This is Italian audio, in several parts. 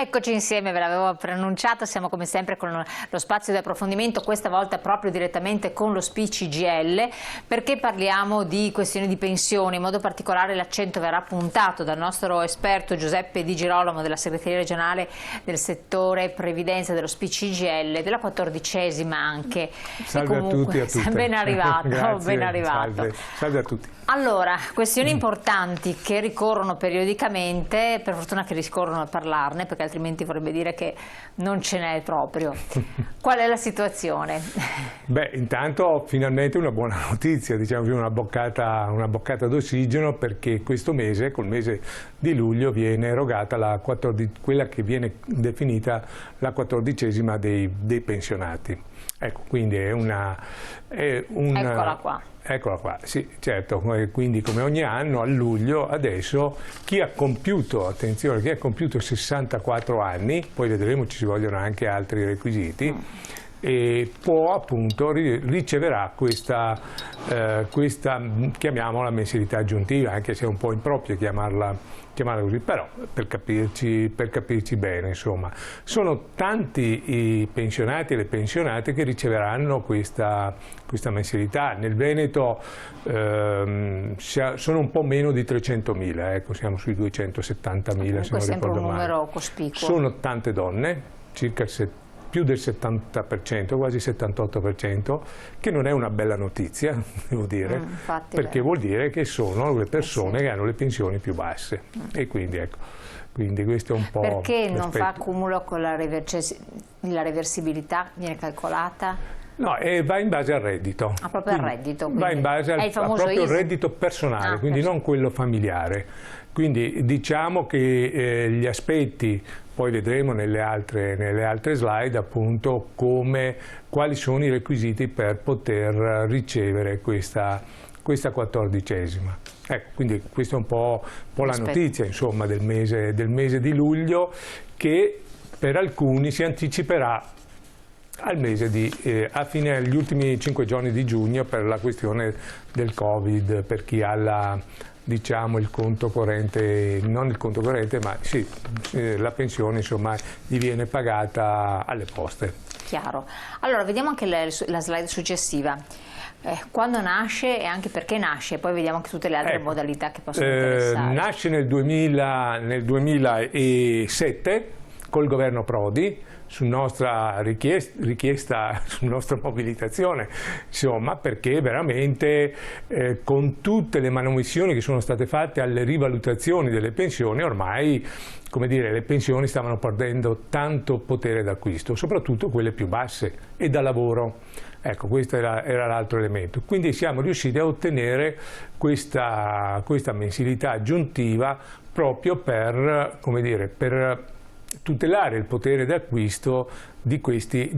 Eccoci insieme, ve l'avevo preannunciato, siamo come sempre con lo spazio di approfondimento, questa volta proprio direttamente con lo SPI-CGIL, perché parliamo di questioni di pensione, in modo particolare l'accento verrà puntato dal nostro esperto Giuseppe Di Girolamo della segreteria regionale del settore previdenza dello SPI-CGIL, della 14ª anche. Salve a tutti e a tutte. Ben arrivato, Grazie, ben arrivato. Salve a tutti. Allora, questioni importanti che ricorrono periodicamente, per fortuna che ricorrono a parlarne, perché altrimenti vorrebbe dire che non ce n'è proprio. Qual è la situazione? Beh, intanto finalmente una buona notizia, diciamo una boccata d'ossigeno, perché questo mese, col mese di luglio, viene erogata quella che viene definita la 14ª dei pensionati. Ecco, quindi è Eccola qua. Eccola qua, sì, certo, quindi come ogni anno a luglio adesso chi ha compiuto, attenzione, chi ha compiuto 64 anni, poi vedremo ci vogliono anche altri requisiti, e può appunto riceverà questa chiamiamola mensilità aggiuntiva, anche se è un po' improprio chiamarla così, però per capirci bene, insomma. Sono tanti i pensionati e le pensionate che riceveranno questa mensilità. Nel Veneto sono un po' meno di 300.000, ecco, siamo sui 270.000 se non ricordo male. È sempre un numero cospicuo. Sono tante donne, circa più del 70%, quasi 78%, che non è una bella notizia, devo dire, perché vuol dire che sono le persone che hanno le pensioni più basse. E quindi ecco, questo è un po'. Perché non fa accumulo con la reversibilità, viene calcolata? No, va in base al reddito. Ah, proprio al reddito? Va in base al proprio reddito personale, quindi non quello familiare. Quindi diciamo che gli aspetti, poi vedremo nelle altre slide appunto quali sono i requisiti per poter ricevere questa 14ª. Ecco, quindi questa è un po' la notizia, insomma, del mese di luglio, che per alcuni si anticiperà al mese agli ultimi 5 giorni di giugno, per la questione del Covid, per chi ha diciamo il conto corrente, non il conto corrente, ma sì, la pensione insomma gli viene pagata alle poste. Chiaro. Allora vediamo anche la slide successiva. Quando nasce e anche perché nasce, poi vediamo anche tutte le altre modalità che possono interessare. Nasce nel 2007 col governo Prodi, su nostra richiesta, su nostra mobilitazione, insomma, perché veramente con tutte le manomissioni che sono state fatte alle rivalutazioni delle pensioni, ormai, come dire, le pensioni stavano perdendo tanto potere d'acquisto, soprattutto quelle più basse e da lavoro. Ecco, questo era l'altro elemento. Quindi siamo riusciti a ottenere questa mensilità aggiuntiva proprio per, come dire, per tutelare il potere d'acquisto di questi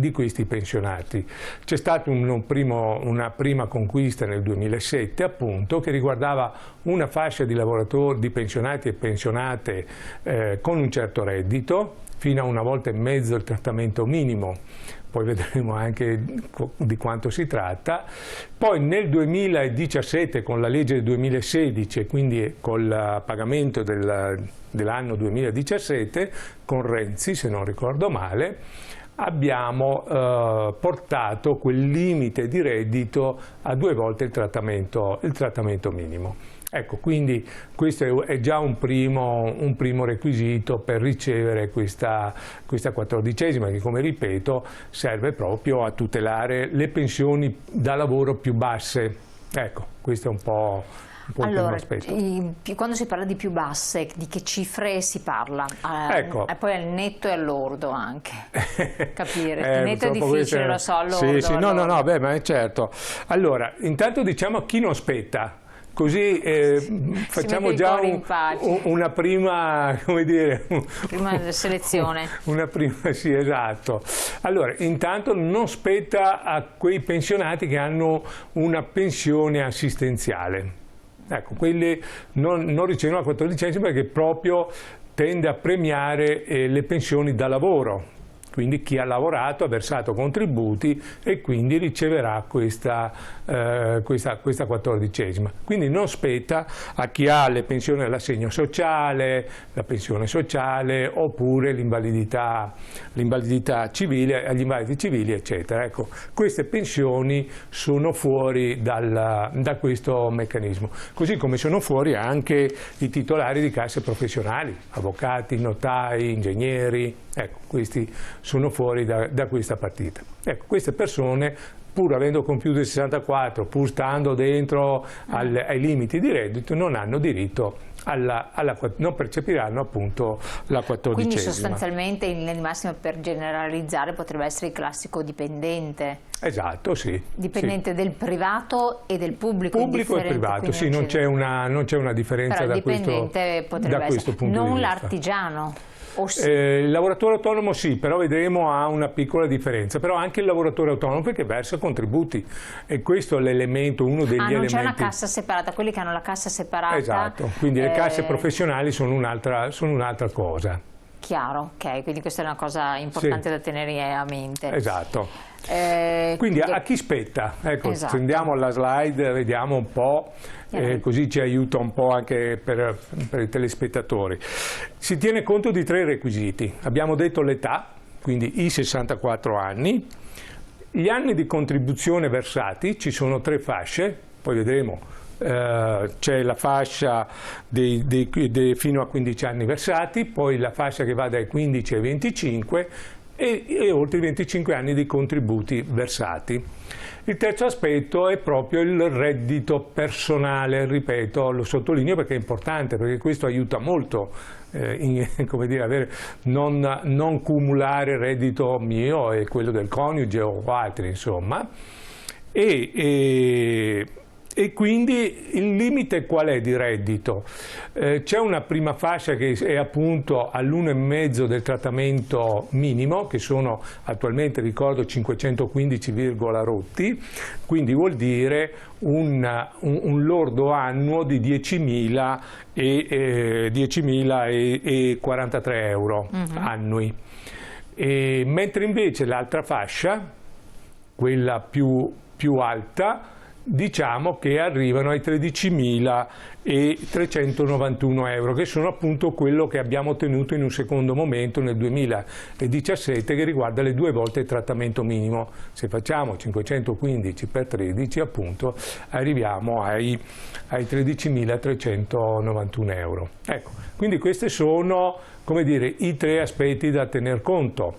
pensionati. C'è stata una prima conquista nel 2007 appunto, che riguardava una fascia di lavoratori, di pensionati e pensionate con un certo reddito, fino a 1,5 volte il trattamento minimo. Poi vedremo anche di quanto si tratta. Poi nel 2017, con la legge del 2016, quindi col pagamento dell'anno 2017, con Renzi, se non ricordo male, abbiamo portato quel limite di reddito a 2 volte il trattamento minimo. Ecco, quindi questo è già un primo requisito per ricevere questa 14ª, che, come ripeto, serve proprio a tutelare le pensioni da lavoro più basse. Ecco, questo è un po' allora, il primo aspetto. Quando si parla di più basse, di che cifre si parla? Ecco. E poi al netto e all'ordo anche, capire. Il netto è difficile, lo so, all'ordo. Sì, no, beh, ma è certo. Allora, intanto diciamo a chi non spetta. Così facciamo già una prima, come dire, prima selezione. Sì, esatto. Allora, intanto non spetta a quei pensionati che hanno una pensione assistenziale. Ecco, quelli non ricevono la 14ª perché proprio tende a premiare le pensioni da lavoro. quindi chi ha lavorato ha versato contributi e quindi riceverà questa 14ª. Quindi non spetta a chi ha le pensioni all'assegno sociale, la pensione sociale oppure l'invalidità civile, agli invalidi civili eccetera. Ecco, queste pensioni sono fuori da questo meccanismo, così come sono fuori anche i titolari di casse professionali, avvocati, notai, ingegneri, ecco, questi sono fuori da questa partita. Ecco, queste persone, pur avendo compiuto il 64, pur stando dentro ai limiti di reddito, non hanno diritto non percepiranno appunto la 14ª. Quindi sostanzialmente in linea di massima, per generalizzare, potrebbe essere il classico dipendente. Esatto, sì. Dipendente del privato e del pubblico. Pubblico e privato, sì, non c'è una differenza da questo punto di vista. Non l'artigiano. Il lavoratore autonomo sì, però vedremo ha una piccola differenza, però anche il lavoratore autonomo perché versa contributi e questo è l'elemento, uno degli elementi. Non c'è una cassa separata, quelli che hanno la cassa separata. Esatto, quindi le casse professionali sono un'altra cosa. Chiaro, ok, quindi questa è una cosa importante da tenere a mente. Esatto. Quindi a chi spetta? Ecco, esatto. Se andiamo alla slide vediamo un po', così ci aiuta un po' anche per i telespettatori. Si tiene conto di 3 requisiti. Abbiamo detto l'età, quindi i 64 anni, gli anni di contribuzione versati, ci sono 3 fasce, poi vedremo. C'è la fascia fino a 15 anni versati, poi la fascia che va dai 15 ai 25 e oltre i 25 anni di contributi versati. Il terzo aspetto è proprio il reddito personale, ripeto, lo sottolineo perché è importante, perché questo aiuta molto come dire, non cumulare reddito mio e quello del coniuge o altri, insomma. E quindi il limite qual è di reddito? C'è una prima fascia che è appunto all'1,5 del trattamento minimo, che sono attualmente, ricordo, 515, rotti, quindi vuol dire un lordo annuo di 10.043 euro annui. Mentre invece l'altra fascia, quella più alta, diciamo che arrivano ai 13.391 euro, che sono appunto quello che abbiamo ottenuto in un secondo momento nel 2017, che riguarda le 2 volte il trattamento minimo. Se facciamo 515 per 13 appunto arriviamo ai 13.391 euro. Ecco, quindi questi sono, come dire, i 3 aspetti da tener conto.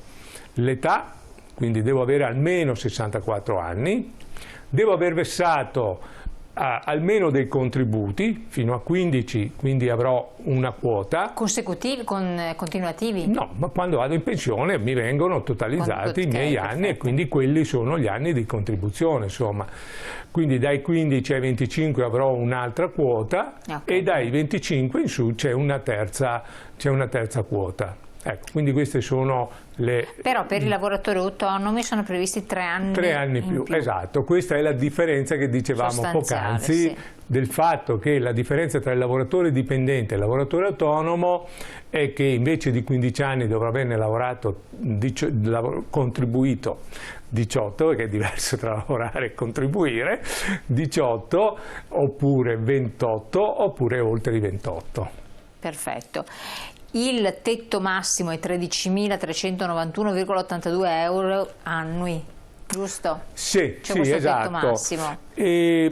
L'età, quindi devo avere almeno 64 anni, devo aver versato almeno dei contributi, fino a 15, quindi avrò una quota. Consecutivi, continuativi? No, ma quando vado in pensione mi vengono totalizzati i miei anni e quindi quelli sono gli anni di contribuzione, insomma. Quindi dai 15 ai 25 avrò un'altra quota e dai 25 in su c'è una terza quota. Ecco, quindi queste sono le... Però per i lavoratori autonomi sono previsti 3 anni 3 anni in più. Esatto, questa è la differenza che dicevamo poc'anzi, sì, del fatto che la differenza tra il lavoratore dipendente e il lavoratore autonomo è che invece di 15 anni dovrà averne contribuito 18, perché è diverso tra lavorare e contribuire, 18 oppure 28 oppure oltre i 28. Perfetto. Il tetto massimo è 13.391,82 euro annui, giusto? Sì, c'è sì, esatto. Tetto massimo. E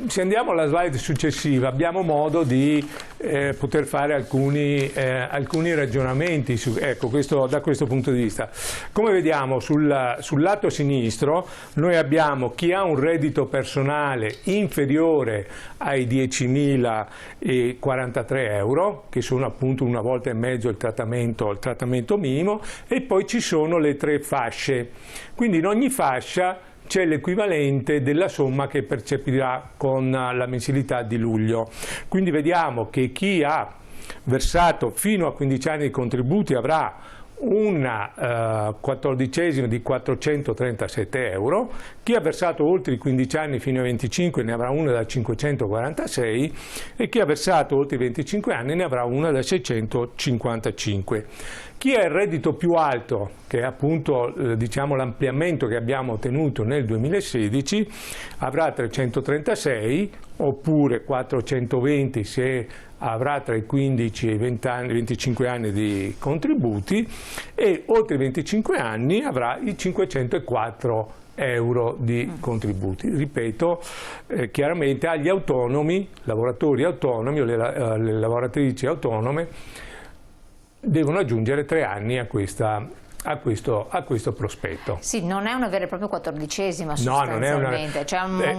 se andiamo alla slide successiva abbiamo modo di poter fare alcuni ragionamenti ecco, da questo punto di vista. Come vediamo sul lato sinistro noi abbiamo chi ha un reddito personale inferiore ai 10.043 euro, che sono appunto 1,5 volte il trattamento minimo, e poi ci sono le 3 fasce. Quindi in ogni fascia c'è l'equivalente della somma che percepirà con la mensilità di luglio. Quindi vediamo che chi ha versato fino a 15 anni di contributi avrà una quattordicesima di 437 euro, chi ha versato oltre i 15 anni fino ai 25 ne avrà una da 546 e chi ha versato oltre i 25 anni ne avrà una da 655. Chi ha il reddito più alto, che è appunto diciamo, l'ampliamento che abbiamo ottenuto nel 2016, avrà 336 oppure 420 se avrà tra i 15 e i 25 anni di contributi, e oltre i 25 anni avrà i 504 euro di contributi. Ripeto, chiaramente agli autonomi, lavoratori autonomi o le lavoratrici autonome devono aggiungere 3 anni a questo prospetto. Sì, non è una vera e propria quattoricesima sostanzialmente.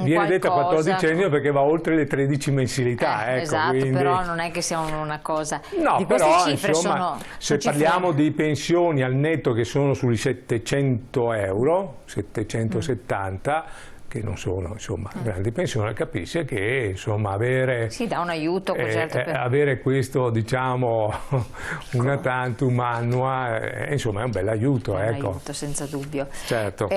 Viene detta quattordicesima perché va oltre le 13 mensilità. Ecco, esatto, quindi... però non è che sia una cosa... No, di però queste cifre insomma, se parliamo di pensioni al netto che sono sui 700 euro, 770, che non sono insomma grandi pensioni, capisce che insomma avere, sì, dà un aiuto, certo, avere questo diciamo una tantum annua insomma è un bel aiuto, aiuto senza dubbio. Certo.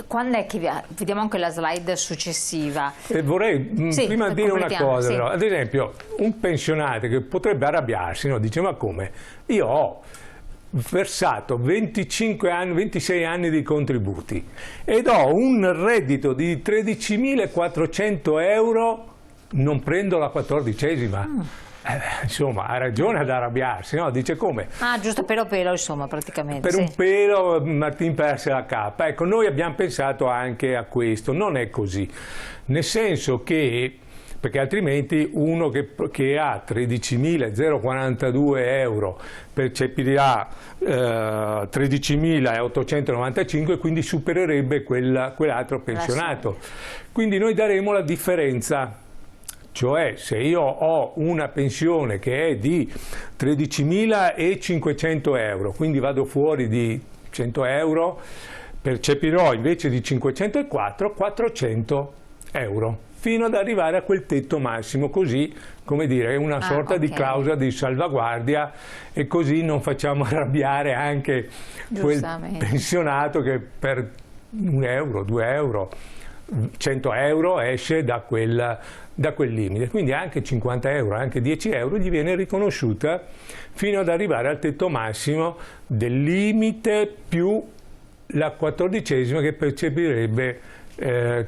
Quando è che vediamo anche la slide successiva? Vorrei prima dire una cosa, però. Ad esempio un pensionato che potrebbe arrabbiarsi, no? Dice: ma come? Io ho versato 26 anni di contributi ed ho un reddito di 13.400 euro, non prendo la quattordicesima. Insomma, ha ragione ad arrabbiarsi, no? Dice: come? Ah, giusto pelo pelo, insomma, praticamente. Per un pelo Martin perse la cappa. Ecco, noi abbiamo pensato anche a questo, non è così, nel senso che perché altrimenti uno che ha 13.042 euro percepirà 13.895 e quindi supererebbe quell'altro pensionato. Quindi noi daremo la differenza, cioè se io ho una pensione che è di 13.500 euro, quindi vado fuori di 100 euro, percepirò invece di 504 400 euro. Fino ad arrivare a quel tetto massimo, così, come dire, è una sorta di clausola di salvaguardia e così non facciamo arrabbiare anche quel pensionato che per 1 euro, 2 euro, 100 euro esce da quel limite. Quindi anche 50 euro, anche 10 euro gli viene riconosciuta fino ad arrivare al tetto massimo del limite più la quattordicesima che percepirebbe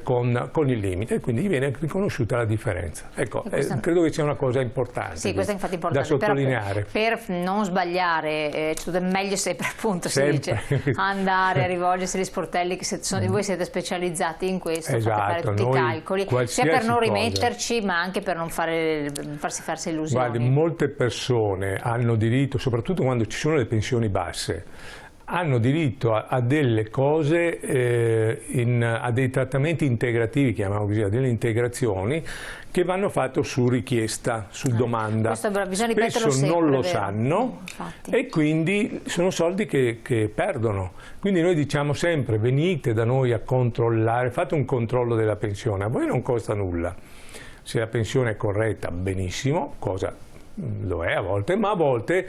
con il limite, e quindi gli viene riconosciuta la differenza. Ecco, credo che sia una cosa importante, sì, questa è infatti importante da sottolineare. Per non sbagliare, è meglio sempre, appunto, sempre. Si dice, andare a rivolgersi agli sportelli, che voi siete specializzati in questo, fate fare tutti i calcoli, sia per non rimetterci, ma anche per non farsi illusioni. Guardi, molte persone hanno diritto, soprattutto quando ci sono le pensioni basse, hanno diritto a delle cose, a dei trattamenti integrativi, chiamiamo così, a delle integrazioni che vanno fatte su richiesta, su domanda. Spesso non lo sanno e quindi sono soldi che perdono. Quindi noi diciamo sempre: venite da noi a controllare, fate un controllo della pensione, a voi non costa nulla. Se la pensione è corretta, benissimo, cosa lo è a volte, ma a volte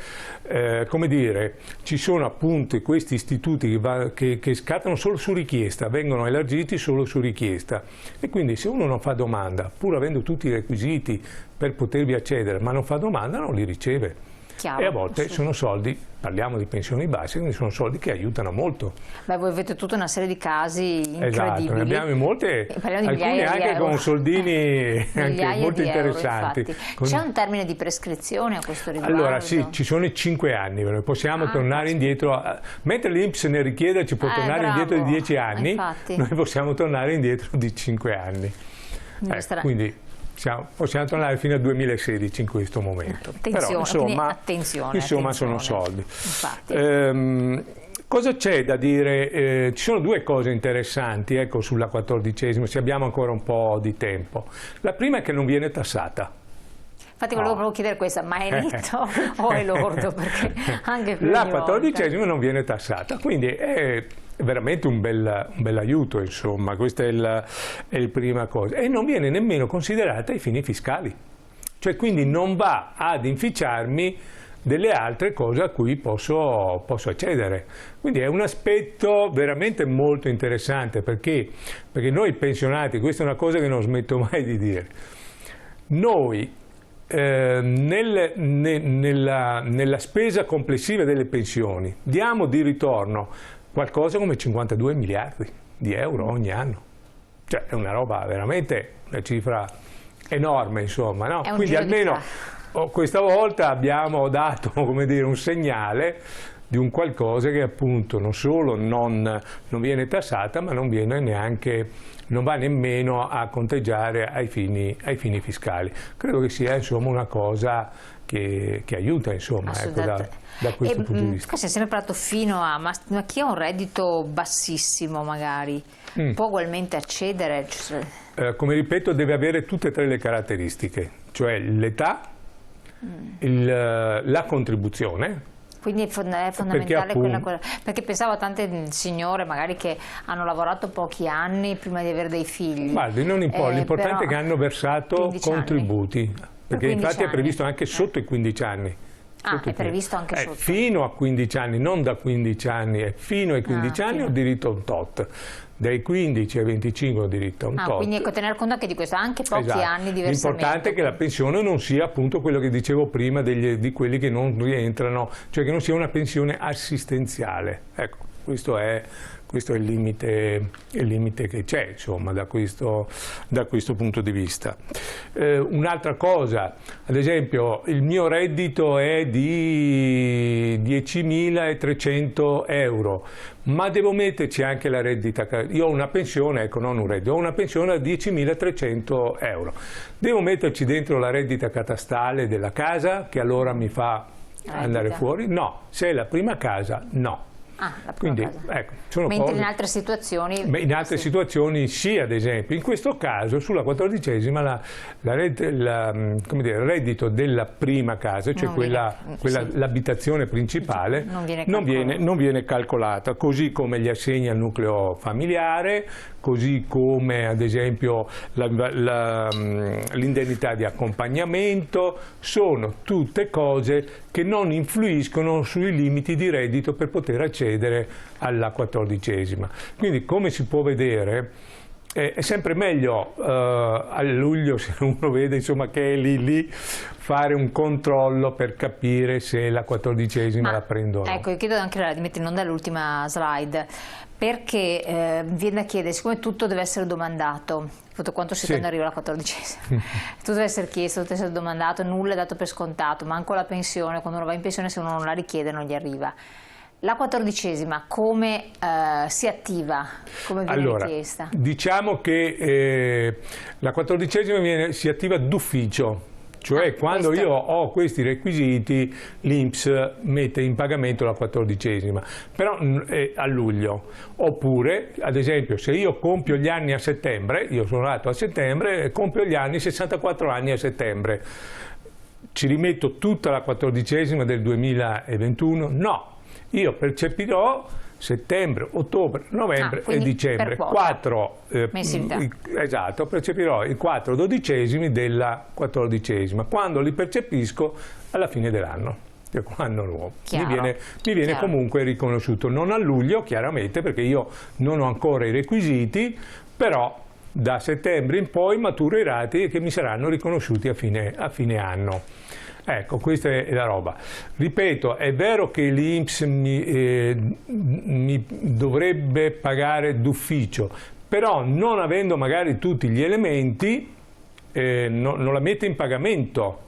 come dire, ci sono appunto questi istituti che scattano solo su richiesta, vengono elargiti solo su richiesta, e quindi se uno non fa domanda, pur avendo tutti i requisiti per potervi accedere, ma non fa domanda, non li riceve. Chiaro, e a volte sono soldi, parliamo di pensioni basse, quindi sono soldi che aiutano molto. Beh, voi avete tutta una serie di casi incredibili. Esatto, ne abbiamo molte, alcuni anche con soldini anche molto interessanti. C'è un termine di prescrizione a questo riguardo? Allora sì, ci sono i 5 anni, possiamo tornare indietro, mentre l'INPS ne richiede ci può tornare indietro di 10 anni, noi possiamo tornare indietro di 5 anni. Quindi possiamo tornare fino al 2016 in questo momento. Attenzione, però insomma sono soldi. Cosa c'è da dire? Ci sono due cose interessanti, ecco, sulla quattordicesima, se abbiamo ancora un po' di tempo. La prima è che non viene tassata. Infatti volevo proprio chiedere questa, ma è netto o è lordo? Perché anche la quattordicesima non viene tassata, quindi è veramente un bel aiuto, insomma, questa è la prima cosa. E non viene nemmeno considerata ai fini fiscali, cioè quindi non va ad inficiarmi delle altre cose a cui posso accedere. Quindi è un aspetto veramente molto interessante, perché noi pensionati, questa è una cosa che non smetto mai di dire, noi nella spesa complessiva delle pensioni diamo di ritorno qualcosa come 52 miliardi di euro ogni anno. Cioè è una roba veramente, una cifra enorme, insomma, no? Quindi almeno questa volta abbiamo dato, come dire, un segnale di un qualcosa che appunto non solo non viene tassata, ma non va nemmeno a conteggiare ai fini fiscali. Credo che sia, insomma, una cosa che aiuta, insomma, ecco, da questo punto di vista. Si è sempre parlato fino a, ma chi ha un reddito bassissimo magari può ugualmente accedere? Come ripeto, deve avere tutte e tre le caratteristiche, cioè l'età, la contribuzione. Quindi è fondamentale perché pensavo a tante signore magari che hanno lavorato pochi anni prima di avere dei figli. Guardi, non importa, l'importante è che hanno versato contributi, perché infatti è previsto anche sotto i 15 anni. È previsto anche sotto? Fino a 15 anni, non da 15 anni, fino ai 15 anni ho diritto a un tot. Dai 15 ai 25 ho diritto a un tot. Quindi tener conto anche di questo, anche pochi anni diversamente. L'importante è che la pensione non sia appunto quello che dicevo prima di quelli che non rientrano, cioè che non sia una pensione assistenziale. Ecco, questo è il limite che c'è, insomma, da questo punto di vista. Un'altra cosa, ad esempio, il mio reddito è di 10.300 euro, ma devo metterci anche la reddita. Io ho una pensione, ecco, non un reddito, ho una pensione da 10.300 euro. Devo metterci dentro la reddita catastale della casa, che allora mi fa andare fuori? No. Se è la prima casa, no. Quindi, ecco, sono mentre cose... in altre situazioni... in altre situazioni sì, ad esempio. In questo caso, sulla 14esima, il reddito della prima casa, cioè l'abitazione principale, non viene calcolata, così come gli assegni al nucleo familiare, così come ad esempio l'indennità di accompagnamento, sono tutte cose che non influiscono sui limiti di reddito per poter accedere alla 14esima. Quindi, come si può vedere, è sempre meglio a luglio, se uno vede, insomma, che è lì, fare un controllo per capire se la 14esima la prendo o no. Ecco, io chiedo anche di mettere in onda l'ultima slide, perché viene da chiedere, siccome tutto deve essere domandato, quanto si quando arriva la 14esima, tutto deve essere chiesto, tutto deve essere domandato, nulla è dato per scontato, manco la pensione, quando uno va in pensione se uno non la richiede non gli arriva. La 14esima come si attiva, come viene richiesta? Diciamo che la 14esima si attiva d'ufficio. Cioè quando io ho questi requisiti l'INPS mette in pagamento la 14esima, però a luglio. Oppure, ad esempio, se io compio gli anni a settembre, io sono nato a settembre, compio gli anni, 64 anni a settembre, ci rimetto tutta la 14esima del 2021? No, io percepirò settembre, ottobre, novembre e dicembre, esatto, percepirò i 4 dodicesimi della 14esima, quando li percepisco alla fine dell'anno, l'anno nuovo. Mi viene comunque riconosciuto, non a luglio chiaramente perché io non ho ancora i requisiti, però da settembre in poi maturo i rati che mi saranno riconosciuti a fine anno. Ecco, questa è la roba. Ripeto, è vero che l'INPS mi dovrebbe pagare d'ufficio, però non avendo magari tutti gli elementi non la mette in pagamento,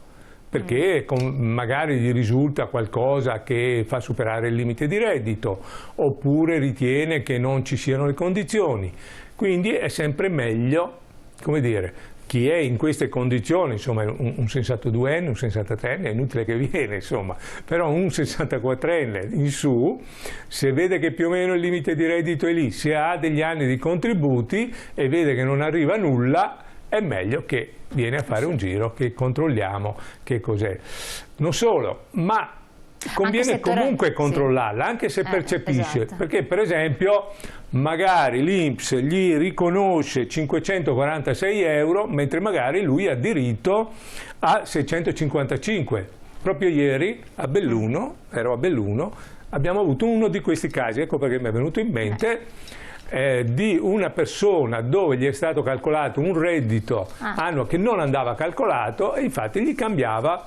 perché magari gli risulta qualcosa che fa superare il limite di reddito, oppure ritiene che non ci siano le condizioni. Quindi è sempre meglio, come dire, chi è in queste condizioni, insomma un 62enne, un 63enne, è inutile che viene, insomma, però un 64enne in su, se vede che più o meno il limite di reddito è lì, se ha degli anni di contributi e vede che non arriva nulla, è meglio che viene a fare un giro, che controlliamo che cos'è. Non solo, ma conviene comunque controllarla, anche se percepisce, esatto. Perché per esempio magari l'INPS gli riconosce 546 euro, mentre magari lui ha diritto a 655. proprio ieri a Belluno, ero a Belluno, abbiamo avuto uno di questi casi, ecco perché mi è venuto in mente, di una persona dove gli è stato calcolato un reddito annuo che non andava calcolato e infatti gli cambiava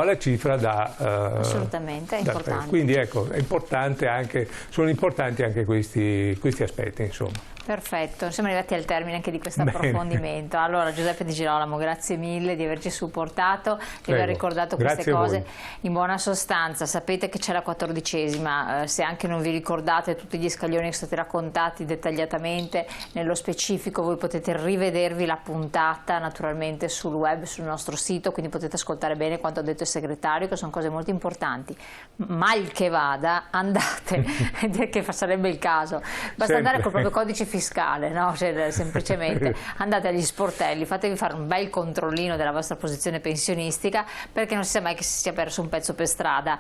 la cifra da... Assolutamente, è importante. Quindi ecco, sono importanti anche questi aspetti, insomma. Perfetto, siamo arrivati al termine anche di questo approfondimento. Allora Giuseppe Di Girolamo, grazie mille di averci supportato, di aver ricordato queste cose. In buona sostanza, sapete che c'è la 14ª, se anche non vi ricordate tutti gli scaglioni che sono stati raccontati dettagliatamente, nello specifico voi potete rivedervi la puntata naturalmente sul web, sul nostro sito, quindi potete ascoltare bene quanto ha detto il segretario, che sono cose molto importanti. Mal che vada, andate, che sarebbe il caso, basta andare col proprio codice fiscale, no? Cioè, semplicemente andate agli sportelli, fatevi fare un bel controllino della vostra posizione pensionistica, perché non si sa mai che si sia perso un pezzo per strada,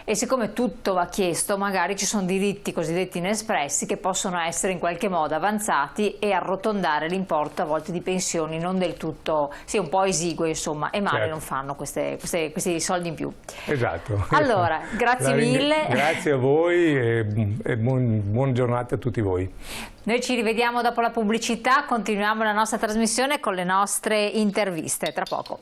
e siccome tutto va chiesto, magari ci sono diritti cosiddetti inespressi che possono essere in qualche modo avanzati e arrotondare l'importo a volte di pensioni non del tutto, sì, un po' esigue, insomma, e male non fanno questi soldi in più. Esatto. Allora, grazie mille. Grazie a voi e buona giornata a tutti voi. Noi ci rivediamo dopo la pubblicità, continuiamo la nostra trasmissione con le nostre interviste, tra poco.